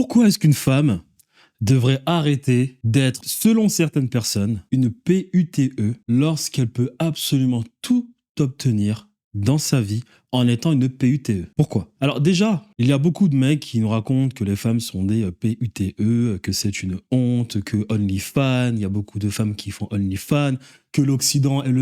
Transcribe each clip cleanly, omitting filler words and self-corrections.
Pourquoi est-ce qu'une femme devrait arrêter d'être, selon certaines personnes, une PUTE lorsqu'elle peut absolument tout obtenir dans sa vie en étant une PUTE? Pourquoi? Alors déjà, il y a beaucoup de mecs qui nous racontent que les femmes sont des PUTE, que c'est une honte, que OnlyFans, il y a beaucoup de femmes qui font OnlyFans, que l'Occident est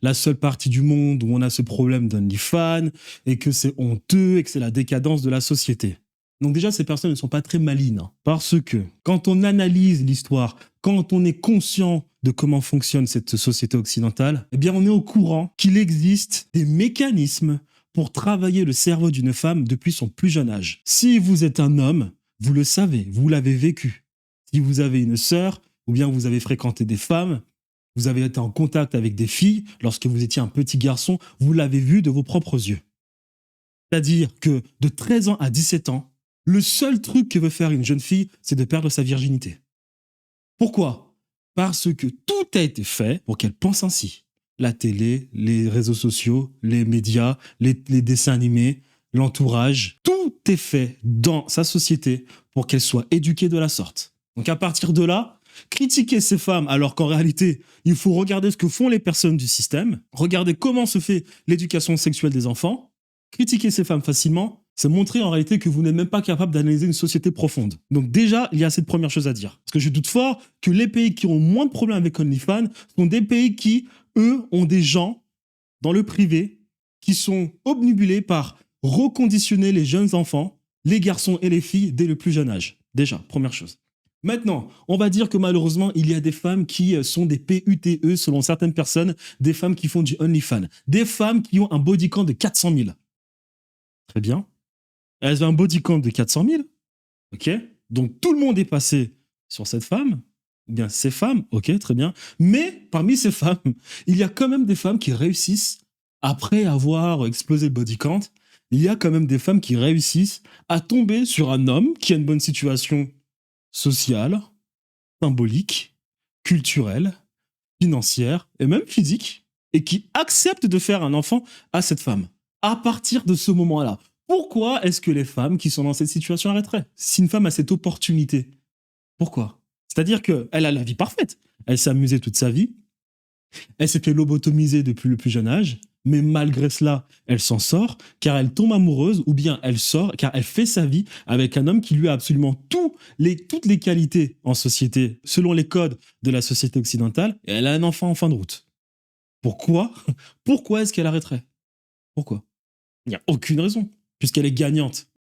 la seule partie du monde où on a ce problème d'OnlyFans, et que c'est honteux, et que c'est la décadence de la société. Donc déjà, ces personnes ne sont pas très malines, hein, parce que quand on analyse l'histoire, quand on est conscient de comment fonctionne cette société occidentale, eh bien on est au courant qu'il existe des mécanismes pour travailler le cerveau d'une femme depuis son plus jeune âge. Si vous êtes un homme, vous le savez, vous l'avez vécu. Si vous avez une sœur, ou bien vous avez fréquenté des femmes, vous avez été en contact avec des filles lorsque vous étiez un petit garçon, vous l'avez vu de vos propres yeux. C'est-à-dire que de 13 ans à 17 ans, le seul truc que veut faire une jeune fille, c'est de perdre sa virginité. Pourquoi? Parce que tout a été fait pour qu'elle pense ainsi. La télé, les réseaux sociaux, les médias, les dessins animés, l'entourage, tout est fait dans sa société pour qu'elle soit éduquée de la sorte. Donc à partir de là, critiquer ces femmes alors qu'en réalité, il faut regarder ce que font les personnes du système, regarder comment se fait l'éducation sexuelle des enfants, critiquer ces femmes facilement, c'est montrer en réalité que vous n'êtes même pas capable d'analyser une société profonde. Donc déjà, il y a cette première chose à dire. Parce que je doute fort que les pays qui ont moins de problèmes avec OnlyFans sont des pays qui, eux, ont des gens dans le privé qui sont obnubilés par reconditionner les jeunes enfants, les garçons et les filles dès le plus jeune âge. Déjà, première chose. Maintenant, on va dire que malheureusement, il y a des femmes qui sont des PUTE selon certaines personnes, des femmes qui font du OnlyFans, des femmes qui ont un body count de 400 000. Très bien. Elles ont un body count de 400 000. Ok. Donc tout le monde est passé sur cette femme. Eh bien, ces femmes, ok, très bien. Mais parmi ces femmes, il y a quand même des femmes qui réussissent, après avoir explosé le body count, il y a quand même des femmes qui réussissent à tomber sur un homme qui a une bonne situation sociale, symbolique, culturelle, financière et même physique, et qui accepte de faire un enfant à cette femme. À partir de ce moment-là, pourquoi est-ce que les femmes qui sont dans cette situation arrêteraient? Si une femme a cette opportunité, pourquoi? C'est-à-dire qu'elle a la vie parfaite. Elle s'est amusée toute sa vie. Elle s'est fait lobotomiser depuis le plus jeune âge. Mais malgré cela, elle s'en sort car elle tombe amoureuse ou bien elle sort car elle fait sa vie avec un homme qui lui a absolument toutes les qualités en société selon les codes de la société occidentale et elle a un enfant en fin de route. Pourquoi? Pourquoi est-ce qu'elle arrêterait? Pourquoi? Il n'y a aucune raison puisqu'elle est gagnante.